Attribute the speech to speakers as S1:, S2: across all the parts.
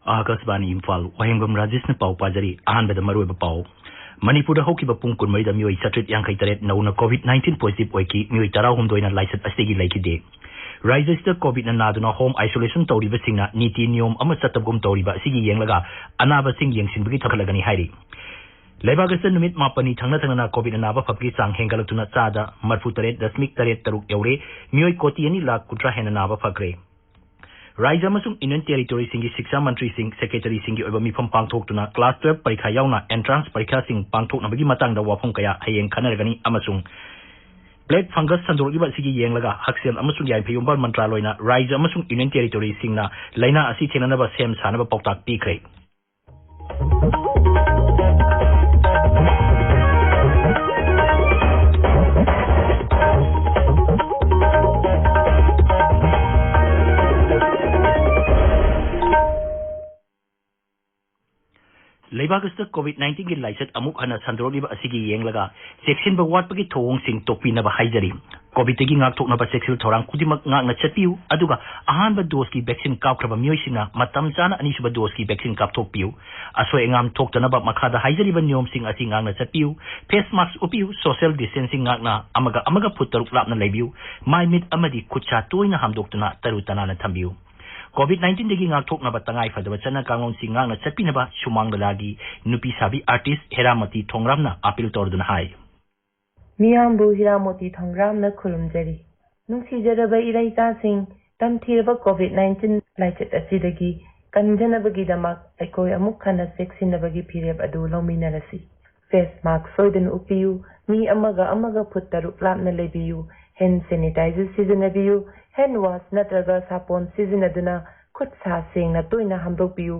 S1: आकाशवाणी इम्फाल वाहेंगम राजेश पाव पाजरी अहानबद मरोब पाव मणिपुर हौकिब पुंग कुनमरीद मियोई सत्रित यांखै तरेत नौना कोविड-19 positive ओइकी मियोई 13 लाइसत असिगी लैखिदे राइजस्ता Covid नादुना home isolation तौरिबसिंगना नीति नियम अमा चतबगुम तौरिबा असिगी येंगलगा अनाबसिंग येंगसिनबगी थखलगनी हाइरि लेबागस्त नुमित मापनी थंगना थंगना कोविड नाबा फपकी सांग हेंगलतुना चादा 43.3 यौरे मियोई कोटी 2 लाख कुट्रा हेना नाबा फकरे राज्य इंडियन टेरिटोरी सिंगी शिक्षा मंत्री सिंह सेक्रेटरी सिंगी मिफम पांगथोक्तुना क्लास 12 परीक्षा यावना एंट्रांस परीक्षा सिंह पांगथोकनबगी मतंगदा वाफम कया हयेंग खनरगनी अमसुंग ब्लैक फंगस संदोरगिबा सिगी येंगलगा हक्सेल अमसुंग याइफेयुंबल मंत्रालयना राज्य इंडियन टेरिटोरी सिंगना लैना असि थेननबा सेम सानबा पौताक पीखरे लेबागस्त कोविड-19 की लाइसेट अमुक हना संदरोलिबा असिगी येंगलगा सेक्शन बवाटपगी थोंग सिंग तोपिनबा हाइजरी कोविड तगी ngaktoknaba सेक्शन थोरांग खुदिमक ngakna चटियु अदुगा अहानबा डोज की वैक्सीन कापख्रबा मियोइसिना मतम चाना अनिसुबा डोज की वैक्सीन कापथोकपियु असोय एंगाम थोक्तनबा मखादा हाइजरीबा नियम सिंग असि ngakna चटियु फेस मास्क उपियु social distancing ngakna amaga foot तरुक लापना लेबियु माइ मिट अमदी खुचा तोइना हमदोक्तना तरु तनाना थंबियु कोविड-19 दगी ngaktoknaba tangai फदबा चना कांगोन सिंग ngakna चपिनबा सुमांगलागी नुपी साबी आर्टिस्ट हेरामती थोंगरामना अपील तौरदुना हाय
S2: मियामबु हिरामती थोंगरामना खुलुमजरी नुंसीजरबा इराइतासिंग तमथीरबा कोविड-19 लाइचेत असिदगी कंजनबगीदमक अकोय अमुक खना सेक्सिनबगी फिरेब अदु लौमिनरसी फेस मास्क सोइदन उपियु मी अमगा फुट तरुक लापना लेबियु हैंड सैनिटाइजर सिजनबियु हैंड वॉश नत्रगा सापोन सिजनदुना खुद सा सेंगना तोइना हमदोकपियु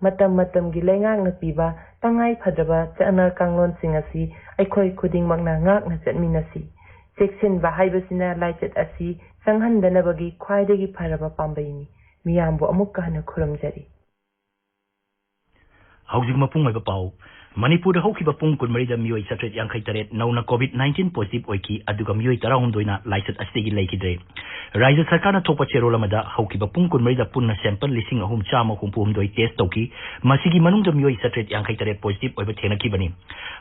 S2: मतम की लेंगांगना पीबा तंगाई फदबा चना कांगलोन सिंगसी अखोय खुदिंगमकना ngakna चटमिनसी सेक्शन बाहाइबसिना लाइचेत असि संहनदनबगी ख्वाइदगी फरबा पांबैनी मियामबु अमुक कहना खुरमजरी
S1: हौजिक मपुंग ओइबा पाउ मणिपुर हौखिबा पुंग कुनमरीद मियोई सत्रेत यांखै तरेत नौना कोविड-19 पॉजिटिव ओइकी अदुगा मियोई 13 लाइसेट असिगी लैखिद्रे राज्य सरकारना थोपा चेरोल अमदा हौखिबा पुंग कुनमरीद पुन्ना sample 3,362 test तौकी मसिगी मनुंगदा मियोई सत्रेत यांखै Taret positive ओइबा थेनखिबनी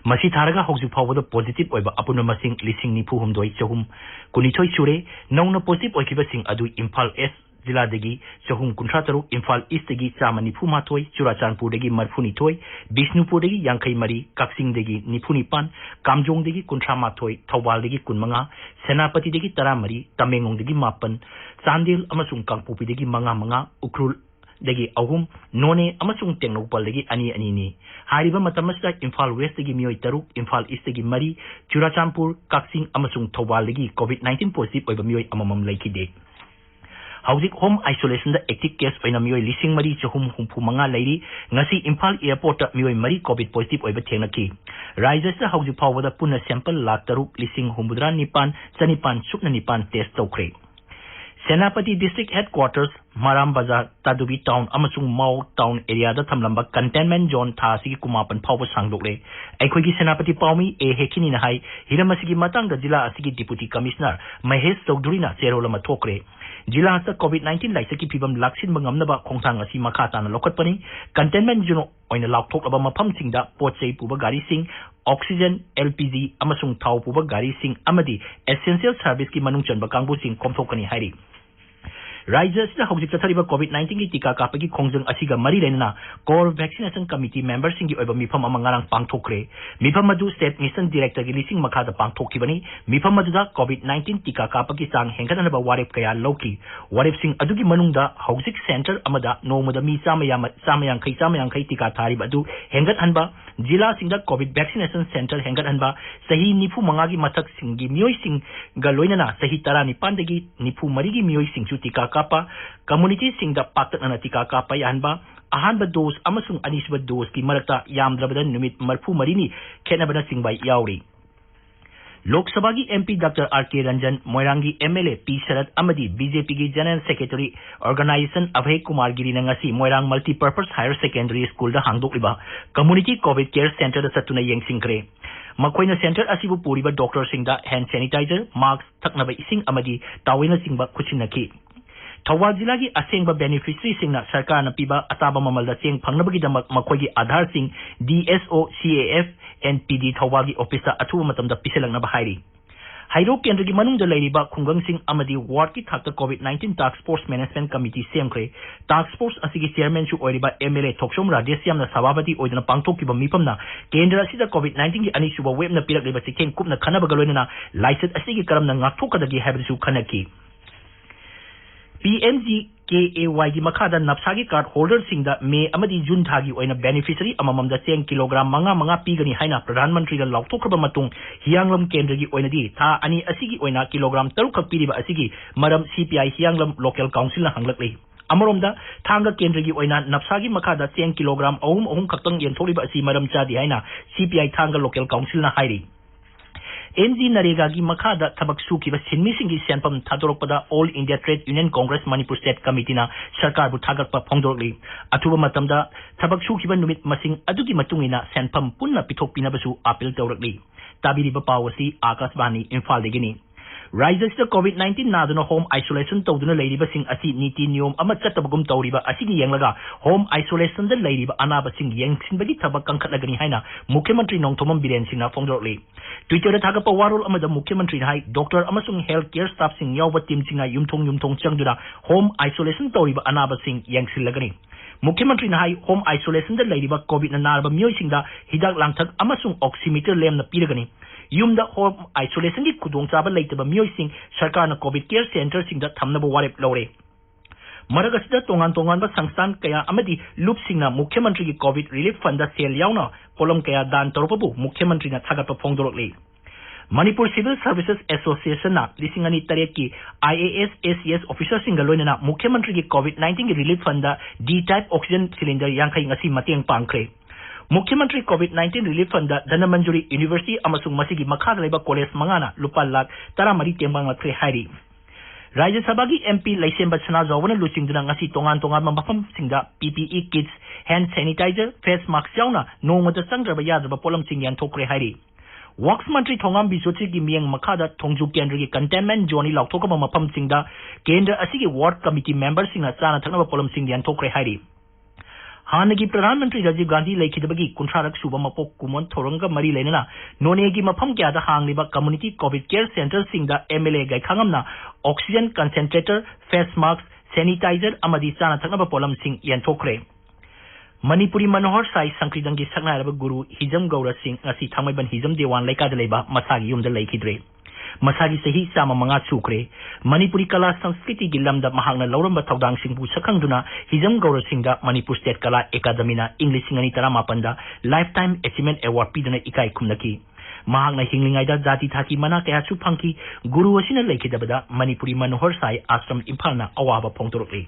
S1: मसि थारगा हौजिक फावबदा positive ओइबा अपुन मसिंग 9,492 सुरे नौना पॉजिटिव ओइकिबा सिंग अदु इम्फाल एस जिला दगी चहुम कुंठा तरुक इम्फाल ईस्ट दगी चामा निफुमाथोय चुराचांदपुर दगी मरफुनिथोय बिष्णुपुर दगी यांखै मरी कक्सिंग दगी निफुनिपान कामजोंग दगी कुंठा माथोय थौबाल दगी कुनमंगा सेनापति दगी 13 तमेंगोंग दगी 9 चांदेल अमसुंग कांगपोपी दगी 9 उख्रुल दगी अहुम नोने अमसुंग टेंगनोपल दगी अनि नि हारिबा मतमसदा इम्फाल वेस्ट दगी मियोई तरुक इम्फाल ईस्ट दगी मरी चुराचांदपुर कक्सिंग अमसुंग थौबाल दगी कोविड-19 पॉजिटिव ओइबा मियोई अममम लैखिदे हौजिक होम आइसोलेशन द एक्टिव केस ओइना मियोई 3,465 लैरी ngasi इम्फाल एयरपोर्ट मियोई मरी कोविड पॉजिटिव ओइबा थेंगनखि राज्यस्ता हौजिक फावबदा पुन्ना सैंपल 1,09,9 टेस्ट तौख्रे सेनापति डिस्ट्रिक्ट हेडक्वार्टर्स माराम बाजार तादुबी टाउन अमसुंग माउ टाउन एरिया दा थमलंबा कंटेनमेंट जोन थासिगी कुमापन फावबा सांगदोकले अखोइगी सेनापति पाउमी ए हेकिनी ना हाई हिरमसिगी मतंग जिला असिगी डिप्यूटी कमिश्नर महेश चौधरीना चेरोलमा थोकरे जिला अस कोविड-19 लाइसकी फिबम लाक्सिन बंगमनबा खोंथांग असि मखाताना लोखटपनी कंटेनमेंट जोन ओइना लाक्थोकलबा मफमसिंगदा पोचै पुबा गारीसिंग ऑक्सीजन एलपीजी अमसुंग थाव पुबा गारीसिंग अमदी एसेंशियल सर्विस की मनुंग चनबा कांगबुसिंग खोमथोकनी हाइरी राज्य से हौजिक चथरिबा कोविड-19 की टीका कापगी खोंजंग असिगा मरी लेना कोर वैक्सीनेशन कमिटी मेंबर सिंगी ओइबा मिफम अमंगारंग पांगथोकरे मिफम मदु स्टेट मिशन डायरेक्टर की लिसिंग मखादा पांगथोकिबनी मिफम मदुदा कोविड-19 टीका कापगी सांग हेंगदनबा वारेप कया लौकी वारेप सिंग अदुगी मनुंगदा हौजिक सेंटर अमदा नोमदा मी चामयांखै टीका थारिबा अदु हेंगदहनबा जिला सिंगदा कोविड वैक्सीनेशन सेंटर हेंगदहनबा सही 95 की मथक सिंगी मियोई सिंग गा लोइनना सही 19 दगी 94 की मियोई सिंगसु टीका कापा कम्युनिटी सिंगदा पाक्तनना टीका कापा यानबा अहानबा डोज अमसुंग अनिसबा डोज की मरकता यामद्रबदा नुमित 34 खेनबना सिंगबाई यावरी लोकसभा की एमपी डॉक्टर आर.के. रंजन मोयरांगी एमएलए पी शरद अमदी बीजेपी की general secretary organisation Abhay Kumar Giri नंगसी Moirang multipurpose higher secondary school दा हांगदोकलिबा कम्युनिटी कोविड केयर सेंटर दा सतुना येंगसिंगरे मखोइना सेंटर असिबु पुरिबा डॉक्टर सिंगदा हैंड सैनिटाइजर मास्क थकनबा इसिंग अमदी तावेना सिंगबा खुचिनकी थौबाल जिला की असेंग बेनिफिशरी सिंह सरकार न पीबा अताब ममल दा चेंग फंगनबगीदमक मखोगी Aadhar Singh DSO CAF NPD Thoubal की ऑफिस अथुब मतमदा पिसलंगनब हाइरी हाइरो केंद्र की मनुंग दा लेरिबा खुंगंग सिंह अमदी वार्ड की थाक्ता COVID-19 task force management committee सेमख्रे टास्क फोर्स असिगी चेयरमैन सु ओइरिबा MLA थोक्सोम राजेशियम ना सभापति ओइदना पांगथोकिबा मिफमना केंद्र असिदा COVID-19 की अनिसुबा वेब ना पिरकलिबा सिखें कुपना खनबगा लोइना लाइसेंस असिगी करमना ngakthokkadagi haibsu khanaki PMGKAY की मखादा नफसा की कार्ड होल्डर सिंह मे अमदी जून थागी ओइना बेनिफिशियरी अमममदा चेंग किलोग्राम मंगा पीगनी हाइना प्रधानमंत्री दा लाउथोखरबा मतुंग हियांगलम केंद्र की ओइनादी था अनि असिगी ओइना किलोग्राम 3 खक पीरिबा असिगी मरम CPI हियांगलम लोकल काउंसिल ना हंगलकले अमरोमदा थांगा केंद्र की ओइना नफसा की मखादा चेंग किलोग्राम अहुम खक्तंग यंथोलिबा असि मरम चादी हाइना CPI थांगा लोकल काउंसिल ना हाइरी MG नरेगा की मखादा थबक सुखिबा सिन्मिसिंग की सेनपम थादोरपदा all India trade union congress Manipur state committee ना सरकार बु थागतपा फोंदोरली अथुबा मतमदा थबक सुखिबा नुमित मसिंग अदुगी मतुंगिना सेनपम पुन्ना पिथोकपिनबसु अपील तौरकली ताबिरिबा पावसी आकाशवाणी इम्फाल देगिनी राज्य COVID-19 नादुना होम आइसोलेशन तौदुना लेरिबसिंग असि नीति नियम अमा चत्तबगुम तौरिबा असिगी यंगलगा होम आइसोलेशन द लेरिबा अनाबसिंग यंगसिनबगी थबक कंखटलगनी हाइना मुख्यमंत्री नोंथोमम बिरेन सिंहना फोंदोरली ट्विटर थागप वारोल अमदा मुख्यमंत्री हाइ डॉक्टर अमसुंग हेल्थ केयर स्टाफ सिंह यावबा टीम सिंह युमथोंग चंगदुना होम आइसोलेशन तौरिबा अनाबसिंग यंगसिलगनी मुख्यमंत्री हाइ होम आइसोलेशन द लेरिबा कोविड ना नारबा मियोइसिंगदा हिदाक लांथक अमसुंग ऑक्सीमीटर लेमना पीरगनी यूम होम आइसोलेशन की खुदोंचाबा लेतबा मियोइसिंग सरकार ना कोविड केयर सेंटर सिंह थमनबा वारेप लौरे मरगसिदा तोंगान संस्थान कया अमदी लुपसिंगना मुख्यमंत्री की कोविड रिलीफ फंड सेल यावना पोलम कया दान तौरपबु मुख्यमंत्री ना थागतपा फोंदोरकले मणिपुर सिविल सर्विसेज एसोसिएशन ना 2008 की IAS ACS ऑफिसर सिंह लोइना मुख्यमंत्री की COVID-19 की relief fund D type oxygen cylinder यांखई ngasi मतेंग पांखरे मुख्यमंत्री COVID-19 relief fund Dhanamanjuri university अमसुंग मसिगी मखाद लेबा कॉलेज मंगाना लुपा लाख 13 तेंबांग लखरे हाइरी राज्य सभा की MP लैसेंबा सना जौवना लुचिंगदुना ngasi तोंगान मफम सिंगदा PPE kits hand sanitiser face mask यावना नोंगमदा चंगद्रबा यादबा पोलम सिंह यानथोकरे हाइरी वर्क्स मंत्री थोंगाम बिसोची की मियंग मखादा थोंजु केंद्र की कंटेनमेंट जोनी लाउथोकबा मफम सिंगदा केंद्र असिगी वार्ड कमिटी मेंबर सिंह चाना थकनबा पोलम सिंह यानथोकरे हाइरी हानगी प्रधानमंत्री राजीव गांधी लेखिदबगी कुंथ्रारक सुबा मपोक कुमोन थोरंगा मरी लेना नोनेगी मफम क्यादा हांगलिबा कम्युनिटी कोविड केयर सेंटर सिंगदा MLA गाइखांगमना oxygen concentrator face mask sanitiser अमदी चाना थकनबा पोलम सिंह यानथोकरे मणिपुरी मनोहर साई संक्रीदंग की सकनारब गुरु हिजम गौर सिंह ngasi थांगमैबन हिजम देवान लेकाद लेबा मसागी युमदा लेखिद्रे मसागी सही चामा मंगा सुख्रे मणिपुरी कला संस्कृति की लमदा महांगना लौरंबा थौदांग सिंहबु सखंगदुना हिजम गौर सिंहदा मणिपुर स्टेट कला एकादमीना इंग्लिश सिंगनी 13 लाइफ टाइम अचीवमेंट अवार्ड पीदना इकाई खुमनकी महांगना हिंगलिंगाइदा जाति थाकी मना कयासु फंकी गुरु असिना लेखिदबदा मणिपुरी मनोहर साई आश्रम इम्फालना अवाबा फोंदोरकले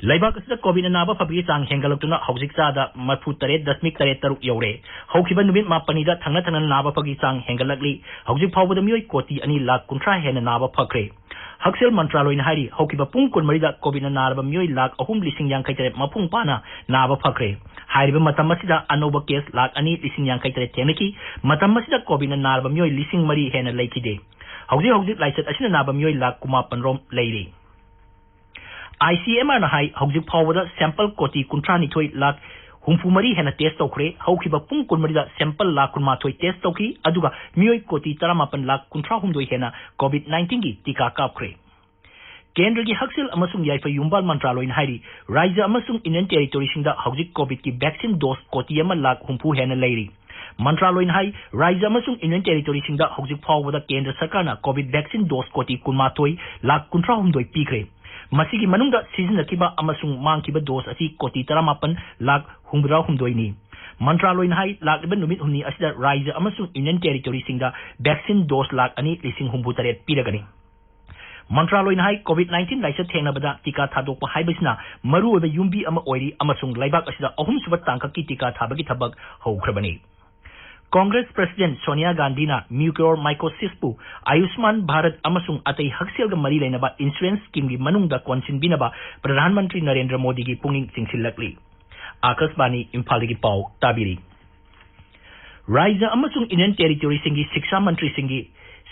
S1: लैबाक असिदा कोविड नाबा फबगी चांग हेंगलक्तुना हौजिक चादा 43.3 यौरे हौखिबा नुमित मापनीदा थंगना नाबा फबगी चांग हेंगलकली हौजिक फावबदा मियोय कोटी 2 लाख 19 हेन नाबा फखरे हक्सेल मंत्रालयना हाइरी हौखिबा पुंग 20 दा कोविड नारबा मियोय लाख 3,53 मफुंग पाना नाबा फखरे हाइरिबा मतम असिदा अनोबा केस लाख 2,53 थेंगनकी मतम असिदा कोविड नारबा मियोय 3,000 हेन लेखिदे हौजिक लाइसेट असिना नाबा मियोय लाख 19 रोम लेरी ICMR ना हाई हौजिक फावबदा सैंपल कोटी 19 लाख 64 हेन टेस्ट तौखरे हौखिबा पुंग 20 दा सैंपल लाख 19 टेस्ट तौखी अदुगा मियोय कोटी 13 लाख 19 हेन COVID-19 की टीका कापखरे केंद्र की हक्सेल अमसुंग याइफा युम्बाल मंत्रालय हाइरी राज्य अमसुंग इंडियन टेरिटोरी सिंगदा हौजिक कोविड की वैक्सीन डोज कोटी 1 लाख 60 हेन लेरी मंत्रालय हाई राज्य अमसुंग इंडियन टेरिटोरी सिंगदा हौजिक फावबदा केंद्र सरकारना कोविड वैक्सीन डोज कोटी 19 लाख 19 पीखरे मसीगी मनुंगदा सिजनकिबा अमसुंग मांगकिबा डोज असी कोटी 13 लाख 69 नि मंत्रालय हाई लाखिबा नुमित हुमनी असिदा राज्य अमसुंग इंडियन टेरिटोरी सिंगदा वैक्सीन डोज लाख 2,63 पीरगनी मंत्रालय हाई COVID-19 लाइसे थेंगनबदा टीका थादोकपा हाइबसिना मरुओबा युम्बी अमा ओइरी अमसुंग लाइबाक असिदा अहुमसुबा तांककी टीका थाबगी थबक हौख्रबनी कांग्रेस प्रेसिडेंट सोनिया गांधी ना म्यूक्योर माइकोसिसपु आयुष्मान भारत अमसुंग अतई हक्सेलगा मरी लेनबा इंश्योरेंस स्कीम की मनुंगदा कोनसिनबिनबा प्रधानमंत्री नरेंद्र मोदी की पुंगिंग चिंगसिलकली आकाशवाणी इम्फाल की पाव ताबिरी राज्य अमसुंग इंडियन टेरिटोरी सिंगी शिक्षा मंत्री सिंगी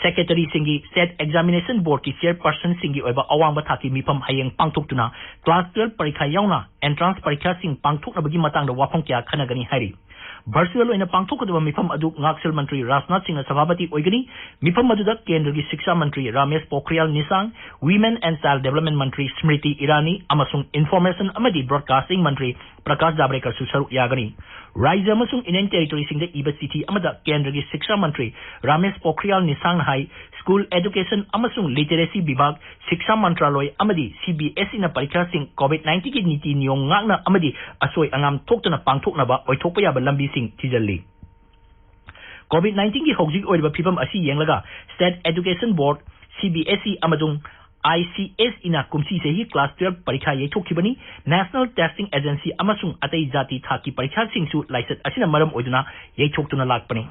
S1: Secretary Singi State Examination Board ki Chairperson Singi oiba awang ba thaki mifam hayeng pangthok tuna Class 12 parikha yauna entrance parikha sing pangthok na bagi matang da wafong kya khanagani hari virtual oina pangthok da mifam adu ngaksel mantri Rajnath Singh sabhabati oigani mifam adu da kendra gi shiksha mantri Ramesh Pokhriyal Nisang Women and Child Development Mantri Smriti Irani amasung Information amadi Broadcasting Mantri Prakash Javadekar su saru yagani Raija amasung Indian Territory sing da iba city amada kendra gi shiksha mantri Ramesh Pokhriyal Nisang hai School Education amasung Literacy Bibag Shiksha Mantraloy amadi CBSE na parikha sing COVID-19 ki niti niyong ngakna amadi asoi angam thoktana pangthokna ba oithokpa yaba lambi sing tijalli COVID-19 ki hojik oiba phibam asi yenglaga State Education Board CBSE amadung ICS ina kumsi se hi class 12 parikha yethokibani National Testing Agency amasung atai jati thaki parikha singsu license asina maram oiduna yethoktuna lakpani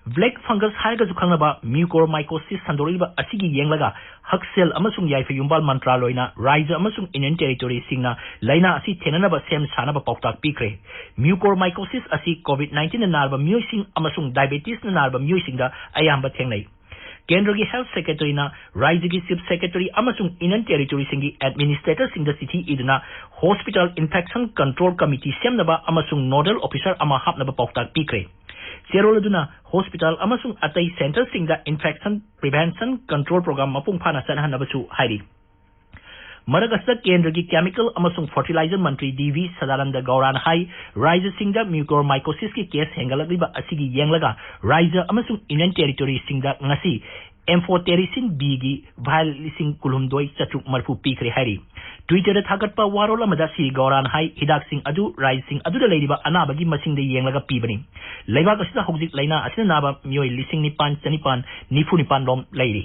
S1: Black fungus haiga jukhangnaba mucormycosis sandoriba asigi yenglaga haksel amasung yaifa yumbal mantraloina Raija amasung Indian Territory singna laina asi thenanaba sem sanaba pautak pikre mucormycosis asi COVID-19 na narba myoising amasung diabetes na narba myoising da ayamba thengnai Kendra ki Health Secretary na Raija ki Chief Secretary amasung Indian Territory singi Administrator singda city iduna Hospital Infection Control Committee semnaba amasung Nodal Officer ama hapnaba pautak pikre Seroladuna Hospital amasung atai center singda Infection Prevention Control Program mapung phana sanhanabasu hairi Maragasta Kendra ki Chemical amasung Fertilizer Mantri DV Sadananda Gauran hai Raija singda mucormycosis ki case hengalakliba asigi yenglaga Raija amasung Indian Territory singda ngasi Amphotericin B gi vial lising kulumdoi chatruk marfu pikre hairi Twitter da thagatpa warola mada si Gauran hai hidak sing adu Raija sing adu da leiba anaba gi masing de yenglaga pibani leibak asida hojik laina asina naba myoi lising nipan chanipan nifu nipan lom leiri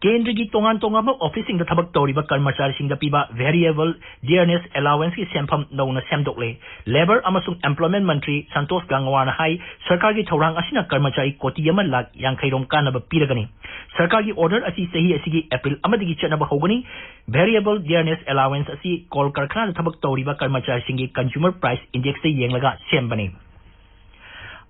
S1: Kendra ki tongan ba officing da thabak toriba karmachari sing da piba variable dearness allowance ki sempham nona semdokle labor amasung employment mantri Santosh Gangwan hai sarkar ki thorang asina karmachari koti yama lak yankairom kanaba piragani sarkar ki order asi sahi asigi April amadi ki chanaba hogani variable dearness allowance asi kol karkhana da thabak toriba karmachari sing ki consumer price index se yenglaga sembani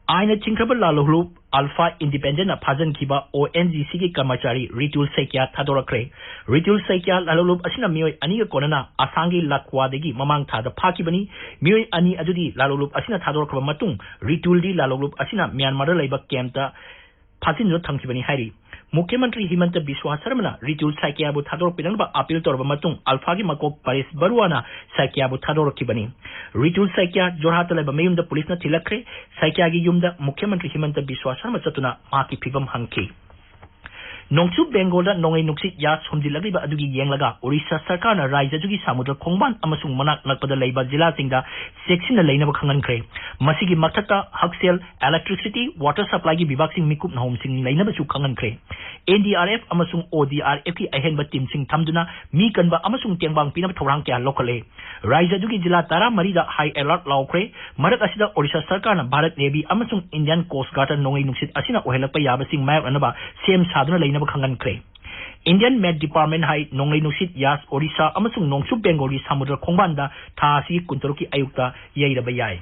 S1: aina chingkhaba lalohlu Alpha Independent na Phajan kiba ONGC ki karmachari Ritul Saikya thadorakre Ritul Saikya lalolub asina mioi ani ga konana asangi lakwa degi mamang tha da phakibani mioi ani adudi lalolub asina thadorakba matung Ritul di lalolub asina Myanmar da laiba camta phasin jo thangkibani hairi Mukhyamantri Himanta Biswa Sarmana Ritul Saikya bu thadorok pinangba appeal torba matung Alpha gi makok Paris Baruana Saikya bu thadorok kibani Ritul Saikya Jorhat laiba mayum da police na thilakre Saikya gi yum da Mukhyamantri Himanta Biswa Sarma chatuna maki phibam hangki Nongchu Bengal da nongai nuksit ya somjilagriba adugi yenglaga Orissa Sarkar na Raija jugi samudra khongban amasung manak nakpada laiba jila singda section na lainaba khangankre masigi mathata haksel electricity water supply gi bibak sing mikup na home sing lainaba chu khangankre NDRF amasung ODRF ki ahenba team sing thamduna mi kanba amasung tengbang pinab thorang kya lokale Raija jugi jila tara marida high alert laukre marak asida Orissa Sarkar na Bharat Navy amasung Indian Coast Guard nongai nuksit asina ohelakpa yaba sing mayap anaba sem saduna lainaba khangankre Indian Met Department hai nonglai nusit yas Orissa amasung nongsu Bengali samudra khongbanda thasi kuntaruki ayukta yairaba yai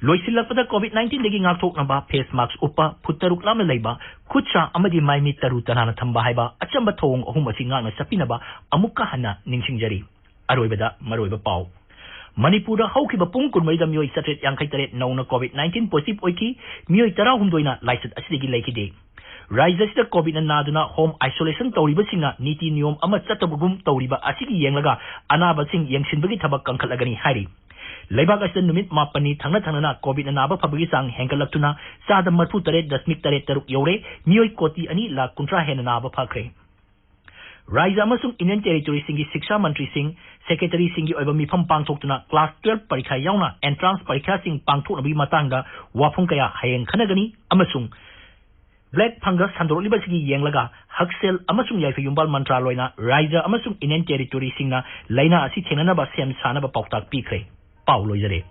S1: loisilakpada COVID-19 degi ngakthok naba face mask upa puttaruk lam leiba khutcha amadi maimi taru tanana thamba haiba achamba thong ahum asi ngana sapinaba amukka hana ningsingjari aroibada maroiba pau Manipura haukiba pung kunmai da mioi satret yangkai tare nauna COVID-19 positive oiki mioi tara humdoina license asidegi laikide Raija sida COVID na naduna home isolation tawriba singa niti niyom ama chatabugum tawriba asigi yenglaga anaba sing yengsinbagi thabak kangkhalagani hairi leibak asida numit mapani thangna na COVID na naba phabagi sang hengalakuna sada marfu tare dasmik tare taruk yore miyoi koti ani la kuntra hena naba phakre Raija amasung Indian Territory singi Shiksha Mantri Singh Secretary singi oiba mifam pangthoktuna class 12 parikha yauna entrance parikha sing pangthokna bi matangda wafung kaya hayeng khanagani amasung Black fungus sandoroliba sigi yenglaga haksel amasung yaifa yumbal mantraloina Raija amasung Indian Territory singna laina asi thenana ba sem sana ba pautak pikre Paulo jare